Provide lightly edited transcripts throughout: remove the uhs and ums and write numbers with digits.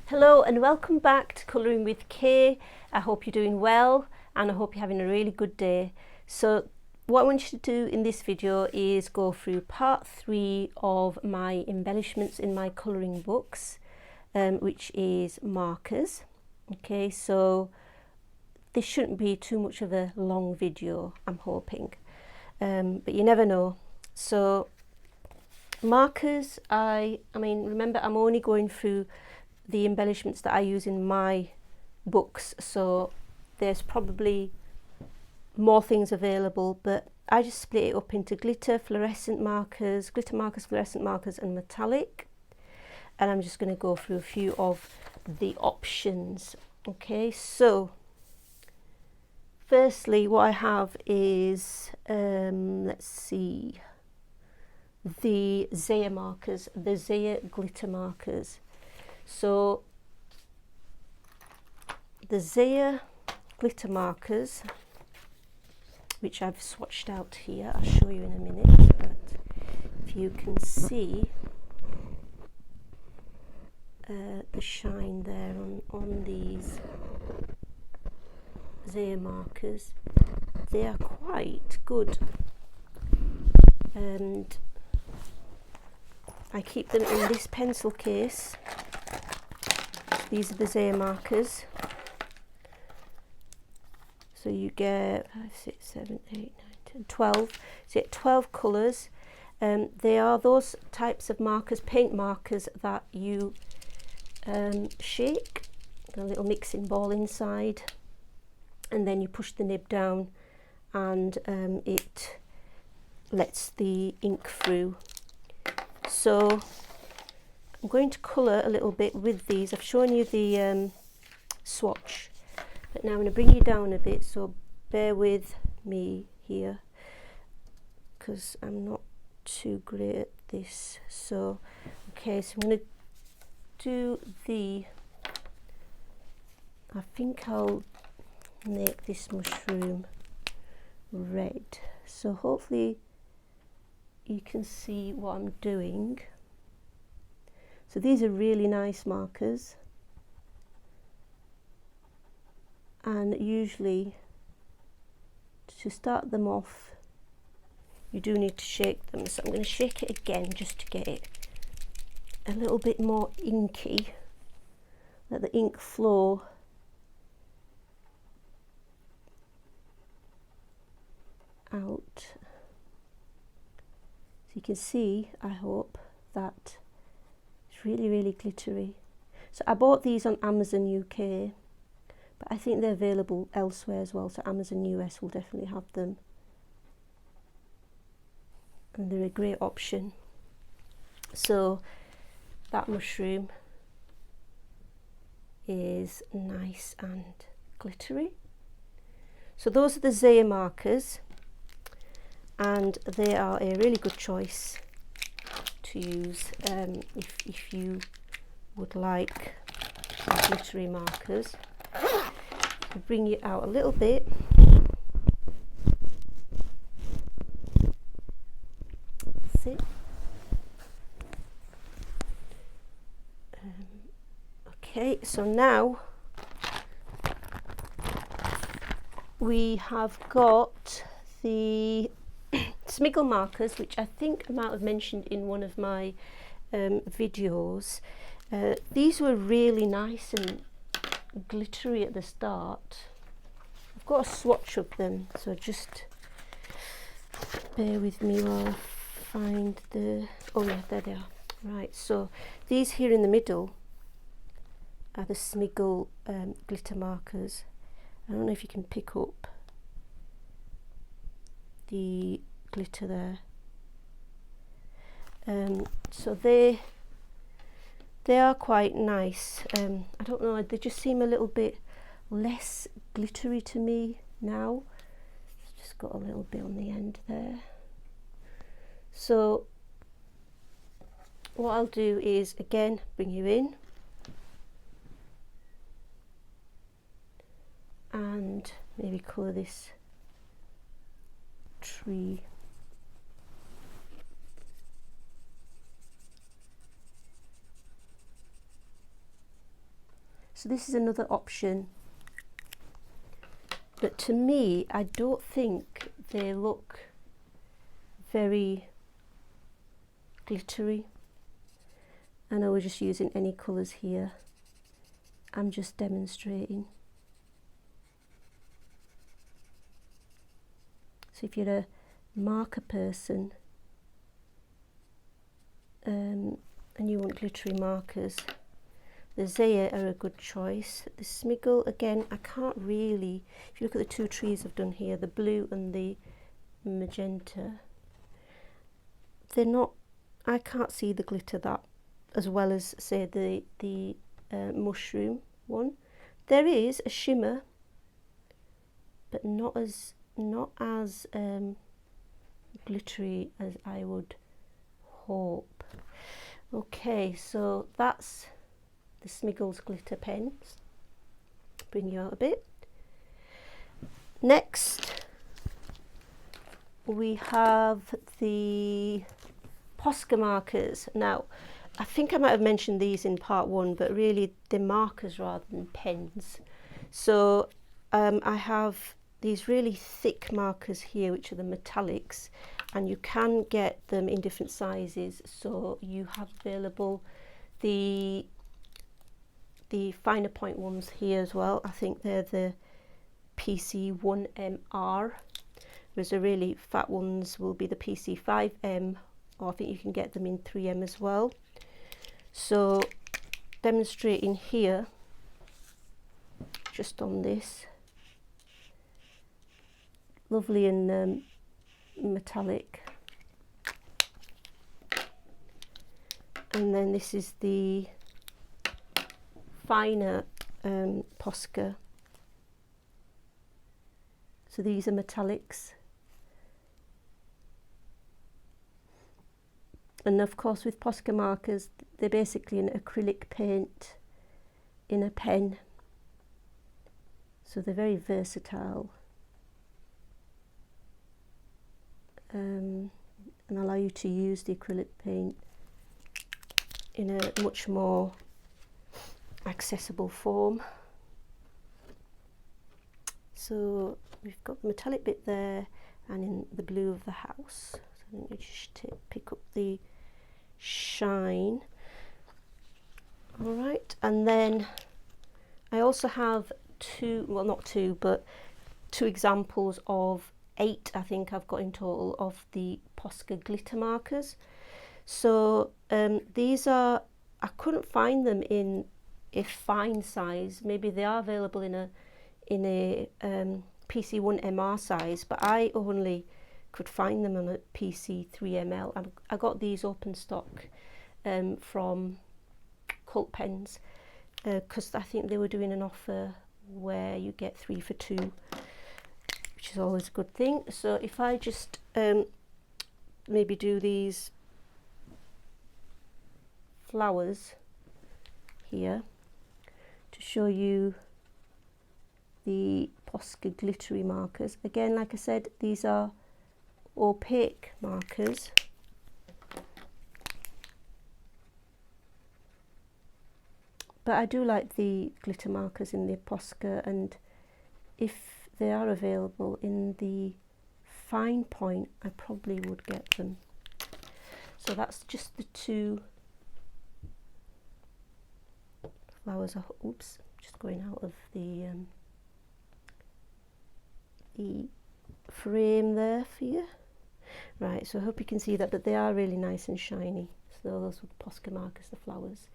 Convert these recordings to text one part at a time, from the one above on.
Hello and welcome back to Colouring with Kay. I hope you're doing well and I hope you're having a really good day. So what I want you to do in this video is go through part 3 of my embellishments in my colouring books, which is markers. Okay, so this shouldn't be too much of a long video, I'm hoping, but you never know. So markers, I mean, remember I'm only going through the embellishments that I use in my books, so there's probably more things available, but I just split it up into glitter markers, fluorescent markers and metallic, and I'm just going to go through a few of the options. Okay, so firstly what I have is let's see, the Zia markers, the Zia glitter markers. So the Zia glitter markers, which I've swatched out here, I'll show you in a minute, but if you can see the shine there on these Zia markers, they are quite good, and I keep them in this pencil case. These are the Zia markers. So you get 5, 6, 7, 8, 9, 10, 12. So you get 12 colours. They are those types of markers, paint markers, that you shake, a little mixing ball inside, and then you push the nib down and it lets the ink through. So I'm going to colour a little bit with these. I've shown you the swatch, but now I'm going to bring you down a bit, so bear with me here because I'm not too great at this. So okay, so I'm going to do I think I'll make this mushroom red, so hopefully you can see what I'm doing. So these are really nice markers, and usually to start them off you do need to shake them, so I'm going to shake it again just to get it a little bit more inky, let the ink flow out. So you can see, I hope, that it's really glittery. So I bought these on Amazon UK, but I think they're available elsewhere as well, so Amazon US will definitely have them, and they're a great option. So that mushroom is nice and glittery. So those are the Zia markers, and they are a really good choice to use if you would like some glittery markers. I'll bring it out a little bit. That's it. Okay, so now we have got the Smiggle markers, which I think I might have mentioned in one of my videos. These were really nice and glittery at the start. I've got a swatch of them, so just bear with me while I find the... oh yeah, there they are. Right, so these here in the middle are the Smiggle glitter markers. I don't know if you can pick up the glitter there. So they are quite nice. I don't know, they just seem a little bit less glittery to me now. It's just got a little bit on the end there. So what I'll do is again bring you in and maybe colour this tree. So this is another option, but to me I don't think they look very glittery. I know we're just using any colours here, I'm just demonstrating. So if you're a marker person and you want glittery markers, the Zia are a good choice. The Smiggle, again, I can't really, if you look at the two trees I've done here, the blue and the magenta, they're not, I can't see the glitter that as well as, say, the mushroom one. There is a shimmer, but not as glittery as I would hope. Okay, so that's the Smiggles glitter pens. Bring you out a bit. Next we have the Poscar markers. Now I think I might have mentioned these in part one, but really they're markers rather than pens. So I have these really thick markers here, which are the metallics, and you can get them in different sizes. So you have available the finer point ones here as well. I think they're the PC1MR, whereas the really fat ones will be the PC5M, or I think you can get them in 3M as well. So demonstrating here just on this, lovely and metallic, and then this is the finer Poscar. So these are metallics, and of course with Poscar markers they're basically an acrylic paint in a pen, so they're very versatile and allow you to use the acrylic paint in a much more accessible form. So we've got the metallic bit there and in the blue of the house. So let me just pick up the shine. All right, and then I also have two, well not two, but two examples of 8, I think I've got in total, of the Poscar glitter markers. So these are, I couldn't find them in a fine size. Maybe they are available in a PC1MR size, but I only could find them on a PC3ML. I got these open stock from Cult Pens because I think they were doing an offer where you get 3 for 2, which is always a good thing. So if I just maybe do these flowers here to show you the Poscar glittery markers. Again, like I said, these are opaque markers, but I do like the glitter markers in the Poscar, and if they are available in the fine point I probably would get them. So that's just the two flowers. Oops, just going out of the frame there for you. Right, so I hope you can see that, but they are really nice and shiny. So those were the Poscar markers, the flowers.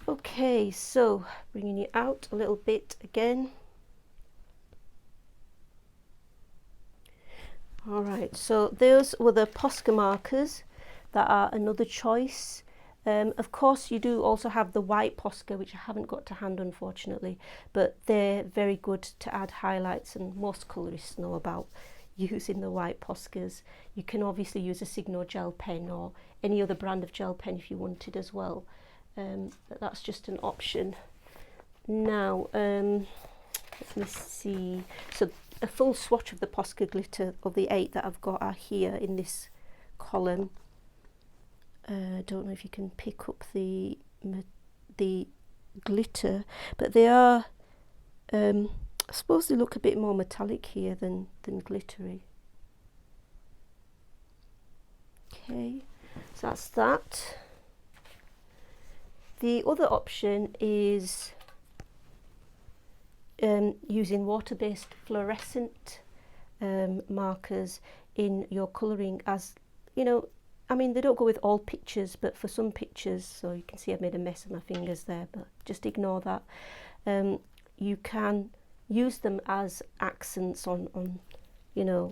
Okay, so bringing you out a little bit again. All right, so those were the Poscar markers that are another choice. Of course, you do also have the white Poscar, which I haven't got to hand unfortunately, but they're very good to add highlights, and most colourists know about using the white Poscars. You can obviously use a Signo gel pen or any other brand of gel pen if you wanted as well. But that's just an option. Now, let me see. So a full swatch of the Poscar glitter of the 8 that I've got are here in this column. I don't know if you can pick up the glitter, but they are, I suppose they look a bit more metallic here than glittery. Okay, so that's that. The other option is using water-based fluorescent markers in your colouring. As you know, I mean, they don't go with all pictures, but for some pictures, so you can see I've made a mess of my fingers there, but just ignore that. You can use them as accents on you know,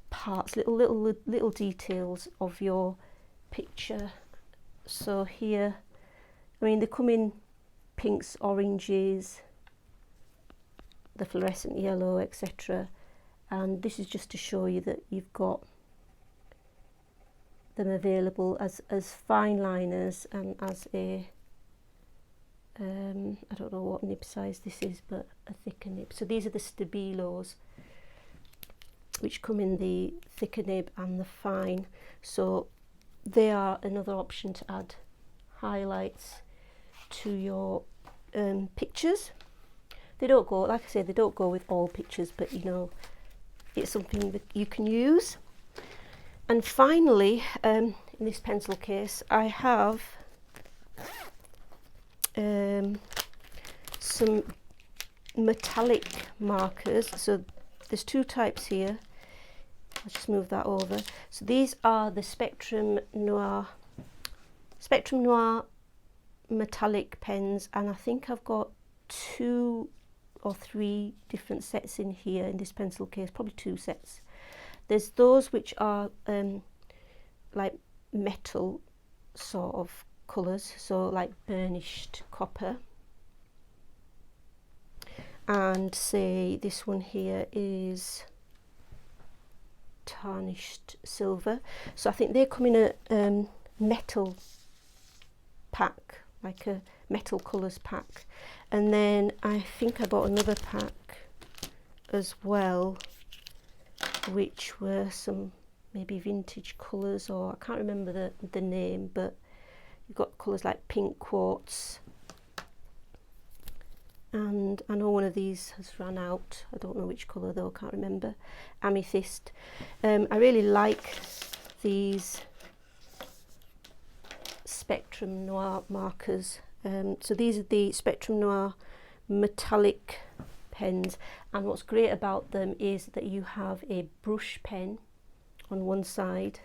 parts, little details of your picture. So here, I mean, they come in pinks, oranges, the fluorescent yellow, etc. And this is just to show you that you've got them available as fine liners and as a I don't know what nib size this is, but a thicker nib. So these are the Stabilos, which come in the thicker nib and the fine. So they are another option to add highlights to your pictures. They don't go, like I say, they don't go with all pictures, but you know, it's something that you can use. And finally, in this pencil case, I have some metallic markers. So there's two types here. I'll just move that over. So these are the Spectrum Noir metallic pens, and I think I've got 2 or 3 different sets in here in this pencil case, probably 2 sets. There's those which are like metal sort of colours, so like burnished copper, and say this one here is tarnished silver. So I think they come in a metal pack, like a metal colours pack, and then I think I bought another pack as well, which were some maybe vintage colours, or I can't remember the name, but you've got colours like pink quartz, and I know one of these has run out. I don't know which colour though, I can't remember. Amethyst. I really like these Spectrum Noir markers. So these are the Spectrum Noir metallic pens, and what's great about them is that you have a brush pen on one side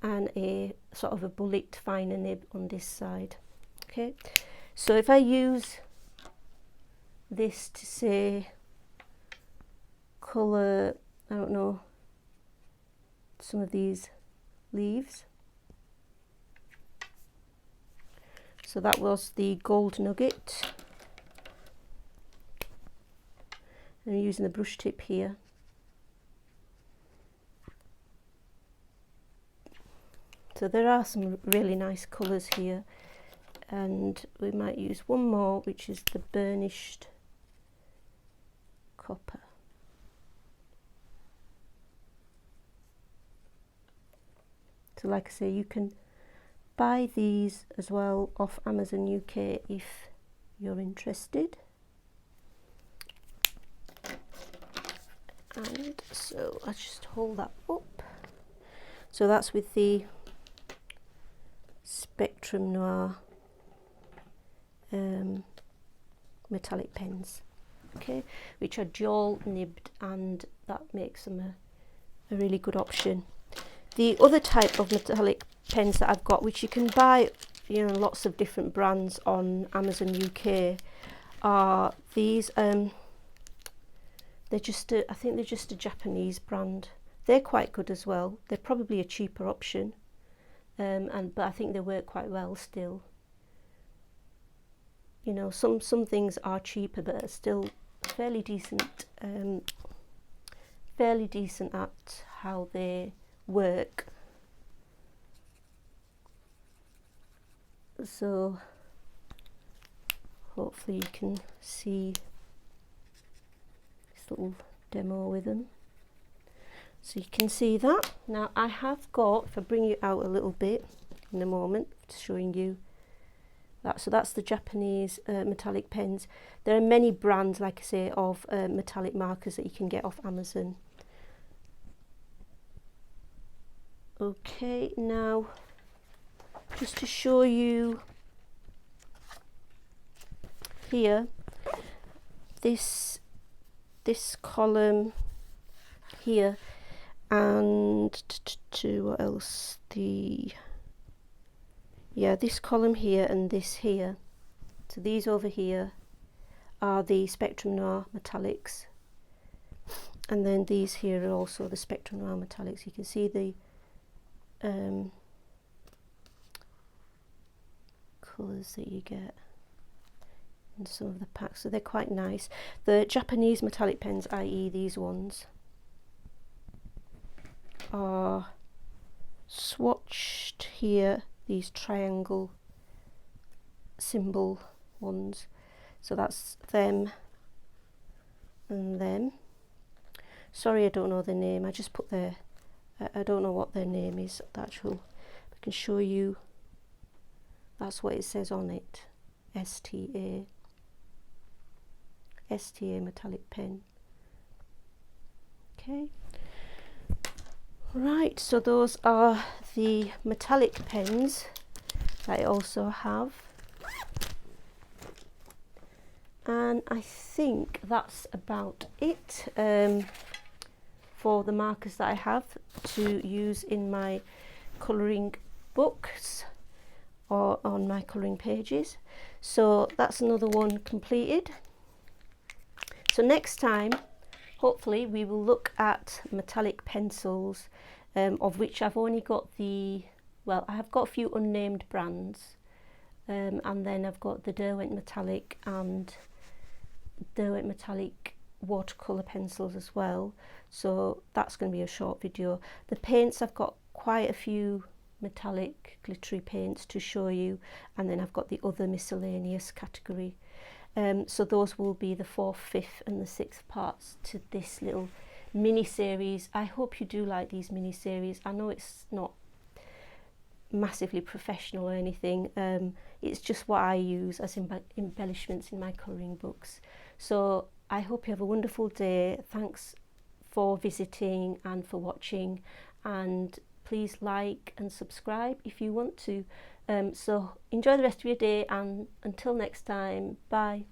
and a sort of a bullet finer nib on this side. Okay, so if I use this to say colour, I don't know, some of these leaves. So that was the gold nugget. I'm using the brush tip here. So there are some really nice colours here, and we might use one more, which is the burnished copper. So like I say, you can buy these as well off Amazon UK if you're interested. And so I'll just hold that up. So that's with the Spectrum Noir metallic pens, okay, which are dual nibbed, and that makes them a really good option. The other type of metallic pens that I've got, which you can buy, you know, lots of different brands on Amazon UK, are these. They're just I think they're just a Japanese brand. They're quite good as well. They're probably a cheaper option, but I think they work quite well still. You know, some things are cheaper but are still fairly decent at how they work. So hopefully you can see this little demo with them. So you can see that. Now I have got, if I bring you out a little bit in a moment, showing you So that's the Japanese metallic pens. There are many brands, like I say, of metallic markers that you can get off Amazon. Okay, now just to show you here, this column here, and to what else, this column here and this here. So these over here are the Spectrum Noir metallics, and then these here are also the Spectrum Noir metallics. You can see the colours that you get in some of the packs, so they're quite nice. The Japanese metallic pens, i.e. these ones, are swatched here, these triangle symbol ones, so that's them and them. Sorry, I don't know their name, I just put their, I don't know what their name is, the actual, I can show you, that's what it says on it, STA metallic pen. Okay, right, so those are the metallic pens that I also have, and I think that's about it for the markers that I have to use in my colouring books or on my colouring pages. So that's another one completed. So next time, hopefully, we will look at metallic pencils, of which I've only got I have got a few unnamed brands, and then I've got the Derwent Metallic and Derwent Metallic watercolour pencils as well. So that's going to be a short video. The paints, I've got quite a few metallic glittery paints to show you, and then I've got the other miscellaneous category. So those will be the 4th, 5th and the 6th parts to this little mini series. I hope you do like these mini series. I know it's not massively professional or anything, it's just what I use as embellishments in my colouring books. So I hope you have a wonderful day. Thanks for visiting and for watching, and please like and subscribe if you want to. So enjoy the rest of your day, and until next time, bye.